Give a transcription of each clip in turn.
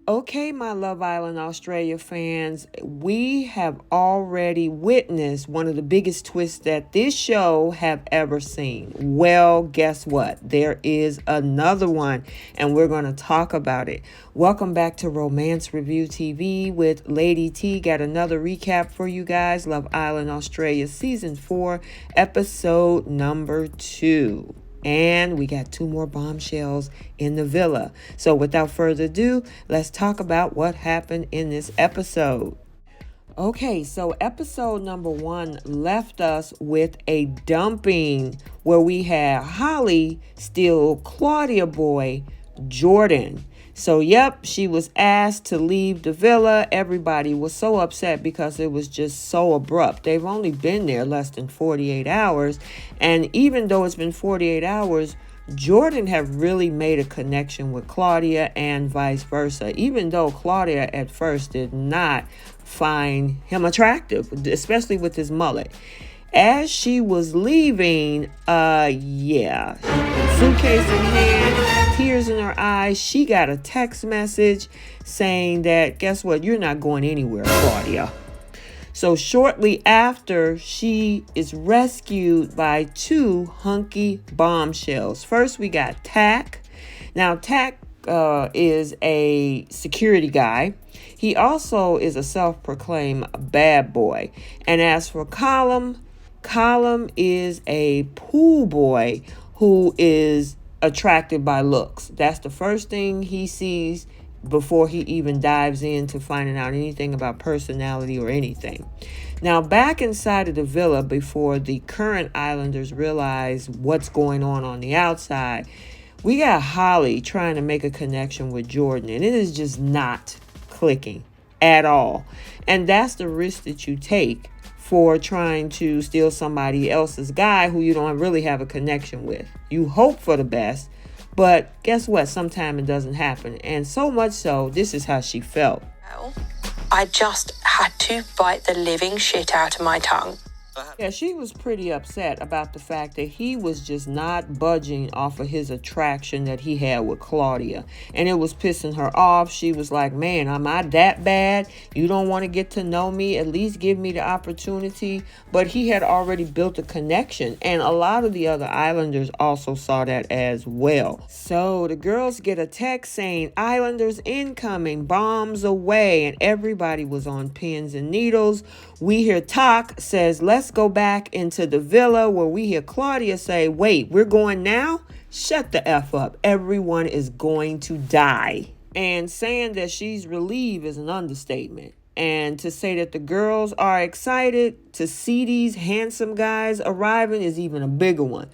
Okay, my Love Island Australia fans, we have already witnessed one of the biggest twists that this show have ever seen. Well, guess what? There is another one, and we're going to talk about it. Welcome back to Romance Review TV with Lady T. Got another recap for you guys. Love Island Australia Season 4, Episode number 2. And we got 2 more bombshells in the villa. So without further ado, let's talk about what happened in this episode. Okay, so episode number 1 left us with a dumping where we had Holly steal Claudia boy Jordan. So, yep, she was asked to leave the villa. Everybody was so upset because it was just so abrupt. They've only been there less than 48 hours. And even though it's been 48 hours, Jordan have really made a connection with Claudia and vice versa, even though Claudia at first did not find him attractive, especially with his mullet. As she was leaving, suitcase in hand, tears in her eyes, she got a text message saying that, guess what, you're not going anywhere, Claudia. So shortly after, she is rescued by 2 hunky bombshells. First, we got Tack. Now, Tack is a security guy. He also is a self-proclaimed bad boy. And as for Column is a pool boy who is attracted by looks. That's the first thing he sees before he even dives into finding out anything about personality or anything. Now, back inside of the villa, before the current Islanders realize what's going on the outside, we got Holly trying to make a connection with Jordan, and it is just not clicking at all. And that's the risk that you take for trying to steal somebody else's guy who you don't really have a connection with. You hope for the best, but guess what? Sometimes it doesn't happen. And so much so, this is how she felt. I just had to bite the living shit out of my tongue. Yeah, she was pretty upset about the fact that he was just not budging off of his attraction that he had with Claudia. And it was pissing her off. She was like, man, am I that bad? You don't want to get to know me? At least give me the opportunity. But he had already built a connection. And a lot of the other Islanders also saw that as well. So the girls get a text saying, Islanders incoming, bombs away. And everybody was on pins and needles. We hear Talk says, let's go back into the villa, where we hear Claudia say, wait, we're going now? Shut the F up. Everyone is going to die. And saying that she's relieved is an understatement. And to say that the girls are excited to see these handsome guys arriving is even a bigger one.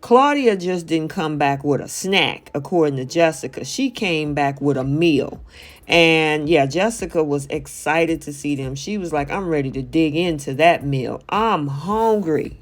Claudia just didn't come back with a snack, according to Jessica. She came back with a meal. And yeah, Jessica was excited to see them. She was like, I'm ready to dig into that meal. I'm hungry.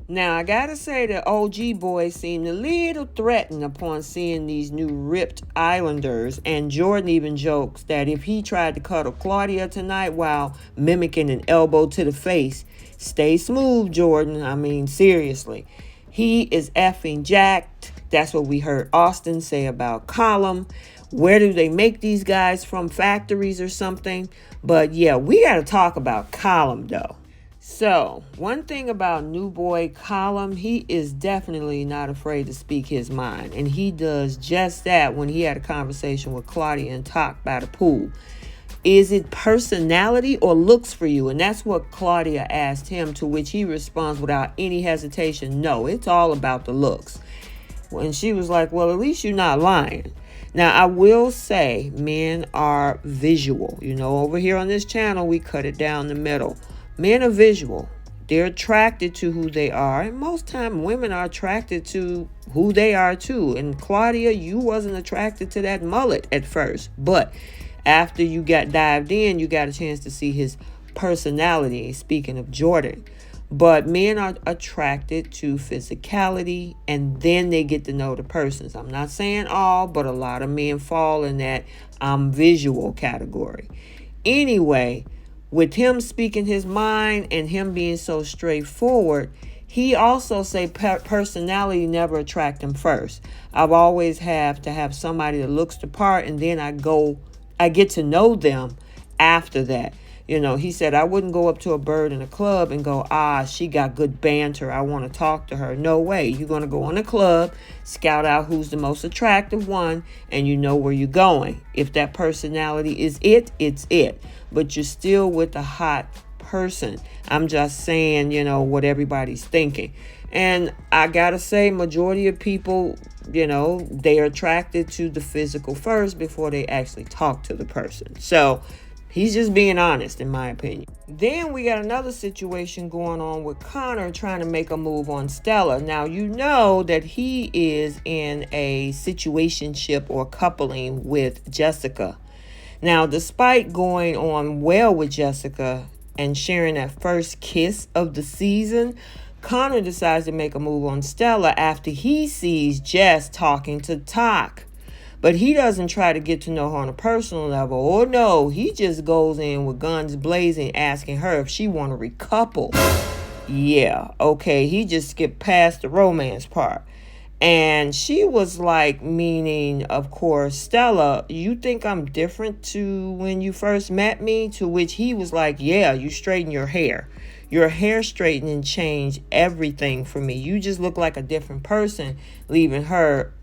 Now, I gotta say that OG boy seemed a little threatened upon seeing these new ripped Islanders. And Jordan even jokes that if he tried to cuddle Claudia tonight while mimicking an elbow to the face, stay smooth, Jordan. I mean, seriously. He is effing jacked. That's what we heard Austin say about Column. Where do they make these guys from? Factories or something? But yeah, we got to talk about Column though. So, one thing about new boy Column, he is definitely not afraid to speak his mind. And he does just that when he had a conversation with Claudia and Talk by the pool. Is it personality or looks for you? And that's what Claudia asked him, to which he responds without any hesitation, no, it's all about the looks. And she was like, well, at least you're not lying. Now, I will say men are visual. You know, over here on this channel, we cut it down the middle. Men are visual. They're attracted to who they are. And most time women are attracted to who they are too. And Claudia, you wasn't attracted to that mullet at first. But after you got dived in, you got a chance to see his personality, speaking of Jordan. But men are attracted to physicality, and then they get to know the persons. I'm not saying all, but a lot of men fall in that visual category. Anyway, with him speaking his mind and him being so straightforward, he also say personality never attract him first. I've always have to have somebody that looks the part, and then I I get to know them after that. He said, I wouldn't go up to a bird in a club and go, she got good banter, I want to talk to her. No way. You're going to go in a club, scout out who's the most attractive one, and you know where you're going. If that personality is it, it's it. But you're still with a hot person. I'm just saying, what everybody's thinking. And I gotta say, majority of people, they are attracted to the physical first before they actually talk to the person. So he's just being honest, in my opinion. Then we got another situation going on with Connor trying to make a move on Stella. Now, you know that he is in a situationship or coupling with Jessica. Now, despite going on well with Jessica and sharing that first kiss of the season, Connor decides to make a move on Stella after he sees Jess talking to Tak. But he doesn't try to get to know her on a personal level. Or no, he just goes in with guns blazing, asking her if she want to recouple. Yeah, okay, he just skipped past the romance part. And she was like, meaning, of course, Stella, you think I'm different to when you first met me? To which he was like, yeah, you straighten your hair. Your hair straightening changed everything for me. You just look like a different person, leaving her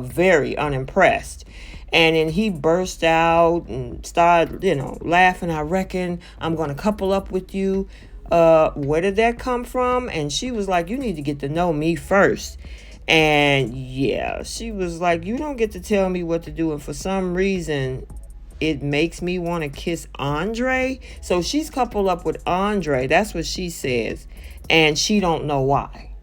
very unimpressed. And then he burst out and started, laughing. I reckon I'm going to couple up with you. Where did that come from? And she was like, you need to get to know me first. And yeah, she was like, you don't get to tell me what to do. And for some reason, it makes me want to kiss Andre. So she's coupled up with Andre. That's what she says. And she don't know why.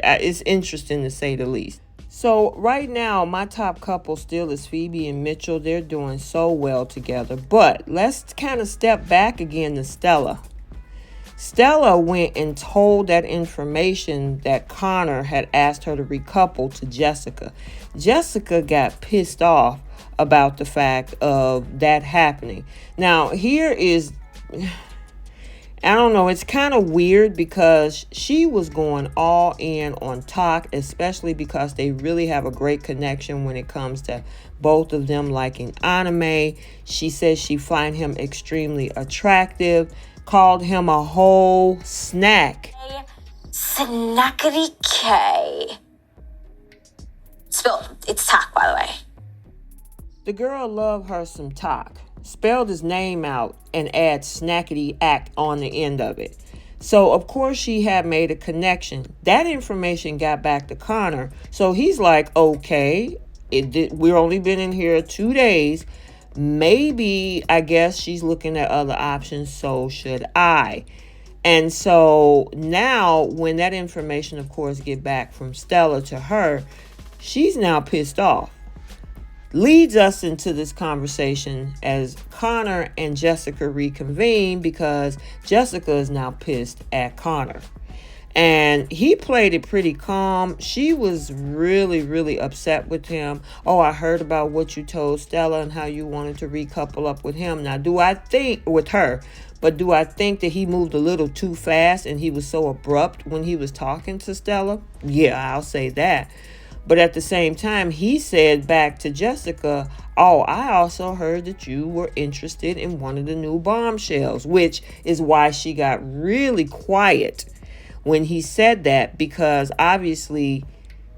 It's interesting to say the least. So right now, my top couple still is Phoebe and Mitchell. They're doing so well together. But let's kind of step back again to Stella. Stella went and told that information that Connor had asked her to recouple to Jessica. Jessica got pissed off about the fact of that happening. Now, here is, I don't know, it's kind of weird because she was going all in on Tak, especially because they really have a great connection when it comes to both of them liking anime. She says she find him extremely attractive, called him a whole snack. Snackety K. Spelled, it's Tak, by the way. The girl loved her some Tak. Spelled his name out and add snackety act on the end of it. So, of course, she had made a connection. That information got back to Connor. So he's like, okay, we've only been in here 2 days. Maybe, I guess she's looking at other options. So should I. And so now when that information, of course, get back from Stella to her, she's now pissed off. Leads us into this conversation as Connor and Jessica reconvene because Jessica is now pissed at Connor. And he played it pretty calm. She was really, really upset with him. Oh, I heard about what you told Stella and how you wanted to recouple up with him. Now, do I think with her, but do I think that he moved a little too fast and he was so abrupt when he was talking to Stella? Yeah, I'll say that. But at the same time, he said back to Jessica, oh, I also heard that you were interested in one of the new Bombshells, which is why she got really quiet when he said that, because obviously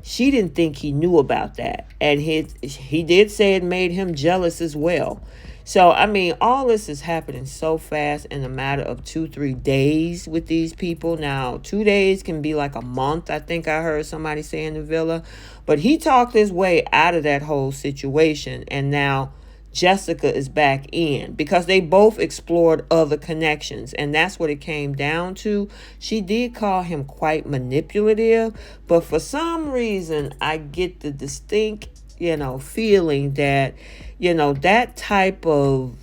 she didn't think he knew about that. And he did say it made him jealous as well. So, I mean, all this is happening so fast in a matter of 2-3 days with these people. Now, 2 days can be like a month, I think I heard somebody say in the villa. But he talked his way out of that whole situation. And now Jessica is back in because they both explored other connections. And that's what it came down to. She did call him quite manipulative. But for some reason, I get the distinct, feeling that, that type of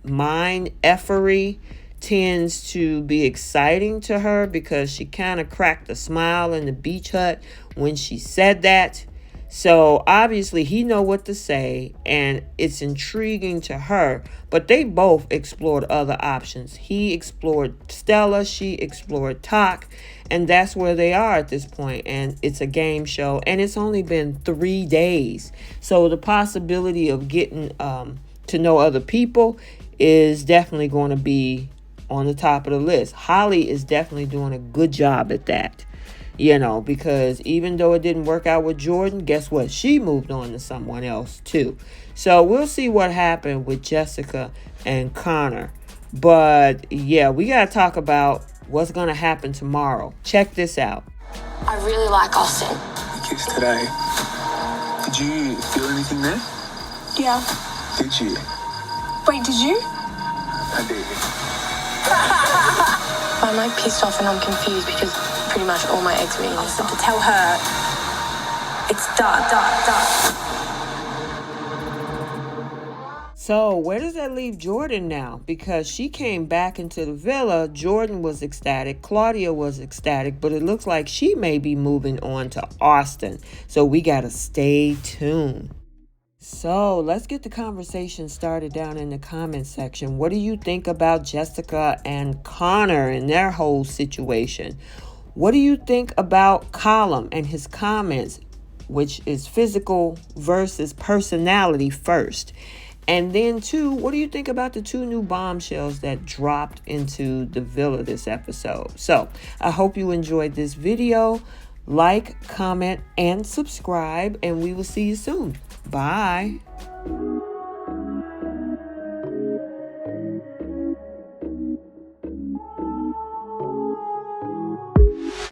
mind effery tends to be exciting to her because she kind of cracked a smile in the beach hut when she said that. So obviously he know what to say and it's intriguing to her, but they both explored other options. He explored Stella, she explored Tak, and that's where they are at this point. And it's a game show and it's only been 3 days. So the possibility of getting to know other people is definitely going to be on the top of the list. Holly is definitely doing a good job at that, because even though it didn't work out with Jordan, guess what? She moved on to someone else too. So we'll see what happened with Jessica and Connor. But yeah, we got to talk about what's going to happen tomorrow. Check this out. I really like Austin. The kiss today. Did you feel anything there? Yeah. Did you? Wait, did you? I did. I'm like pissed off and I'm confused because pretty much all my ex really Austin to tell her it's done. So where does that leave Jordan now? Because she came back into the villa. Jordan was ecstatic. Claudia was ecstatic. But it looks like she may be moving on to Austin. So we got to stay tuned. So let's get the conversation started down in the comment section. What do you think about Jessica and Connor and their whole situation? What do you think about Colum and his comments, which is physical versus personality first? And then, two, what do you think about the 2 new bombshells that dropped into the villa this episode? So, I hope you enjoyed this video. Like, comment, and subscribe, and we will see you soon. Bye.